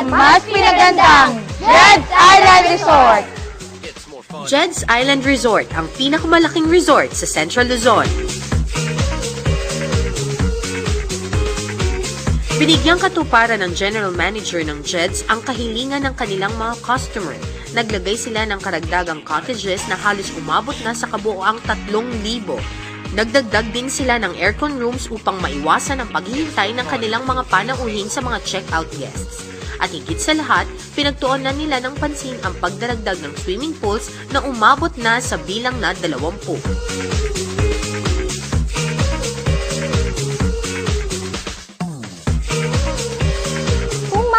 ang mas pinagandang Jed's Island Resort. Jed's Island Resort, ang pinakamalaking resort sa Central Luzon. Binigyang katuparan ng General Manager ng Jed's ang kahilingan ng kanilang mga customer. Naglagay sila ng karagdagang cottages na halos umabot na sa kabuoang 3,000. Nagdagdag din sila ng aircon rooms upang maiwasan ang paghihintay ng kanilang mga panauhin sa mga check-out guests. At higit sa lahat, pinagtuunan nila ng pansin ang pagdaragdag ng swimming pools na umabot na sa bilang na 20.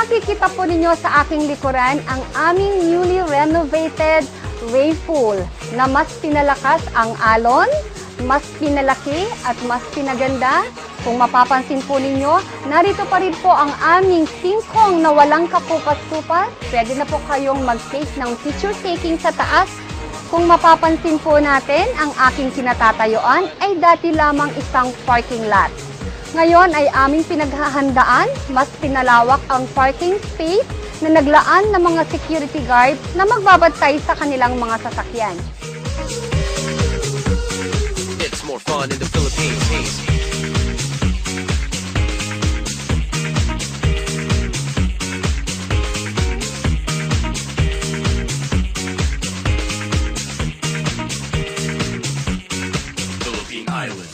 Makikita po ninyo sa aking likuran ang aming newly renovated wave pool na mas pinalakas ang alon, mas pinalaki at mas pinaganda. Kung mapapansin po ninyo, narito pa rin po ang aming singkong na walang kapupas-pupas. Pwede na po kayong mag-take ng picture taking sa taas. Kung mapapansin po natin, ang aking kinatatayuan ay dati lamang isang parking lot. Ngayon ay aming pinaghahandaan, mas pinalawak ang parking space na naglaan ng mga security guards na magbabantay sa kanilang mga sasakyan. It's more fun in the Philippines. Philippine Islands.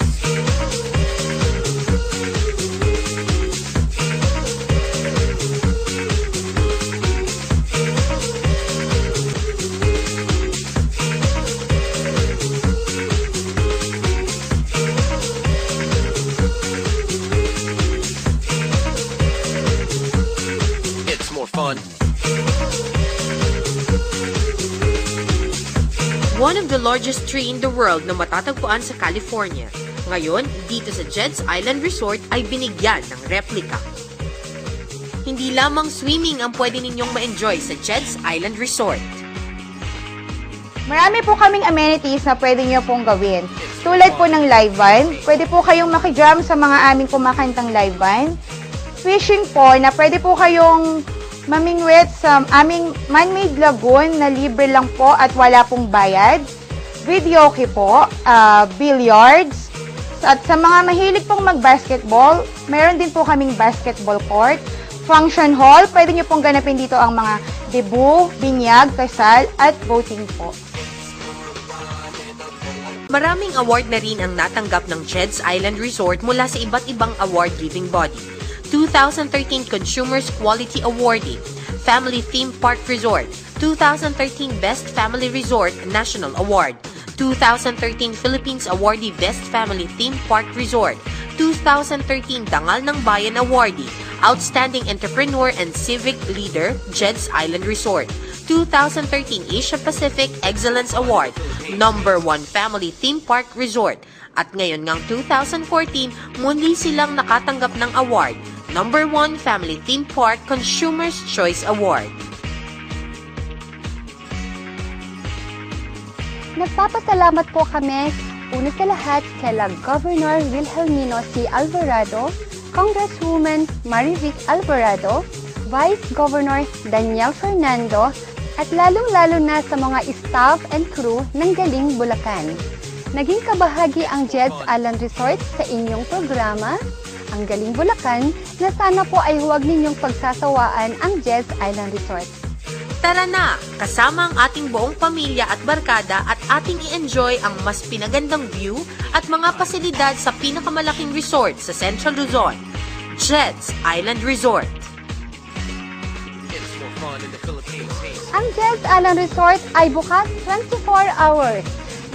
Fun. One of the largest tree in the world na matatagpuan sa California. Ngayon, dito sa Jed's Island Resort ay binigyan ng replika. Hindi lamang swimming ang pwede ninyong ma-enjoy sa Jed's Island Resort. Marami po kaming amenities na pwede nyo pong gawin. Tulad po ng live band, pwede po kayong makijam sa mga aming kumakantang live band. Fishing po, na pwede po kayong mamingwit sa aming man-made lagoon na libre lang po at wala pong bayad. Videoke po, billiards. At sa mga mahilig pong mag-basketball, meron din po kaming basketball court. Function hall, pwede nyo pong ganapin dito ang mga debut, binyag, kasal, at voting po. Maraming award na rin ang natanggap ng Jed's Island Resort mula sa iba't ibang award-giving body. 2013 Consumers Quality Awardee, Family Theme Park Resort, 2013 Best Family Resort National Award, 2013 Philippines Awardee Best Family Theme Park Resort, 2013 Dangal ng Bayan Awardee, Outstanding Entrepreneur and Civic Leader, Jed's Island Resort, 2013 Asia Pacific Excellence Award, #1 Family Theme Park Resort, at ngayon ngang 2014, muli silang nakatanggap ng award, #1 Family Theme Park Consumer's Choice Award. Nagpapasalamat po kami una sa lahat kay Governor Wilhelmino C. Alvarado, Congresswoman Marivic Alvarado, Vice Governor Daniel Fernando, at lalong-lalo na sa mga staff and crew ng Galing Bulacan. Naging kabahagi ang Jed's Island Resort sa inyong programa, ang Galing Bulacan, na sana po ay huwag ninyong pagsasawaan ang Jed's Island Resort. Tara na, kasama ang ating buong pamilya at barkada at ating i-enjoy ang mas pinagandang view at mga pasilidad sa pinakamalaking resort sa Central Luzon, Jed's Island Resort. It's more fun in the Philippines. Ang Jed's Island Resort ay bukas 24 hours.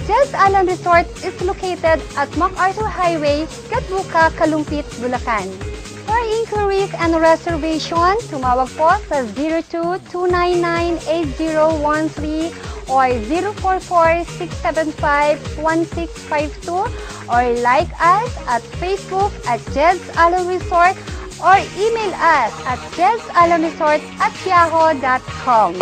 Jed's Island Resort is located at MacArthur Highway, Gatbuka, Kalumpit, Bulacan. For inquiries and reservation, tumawag po sa 02-299-8013 or 044-675-1652 or like us at Facebook at Jed's Island Resort or email us at jedsislandresort@yahoo.com.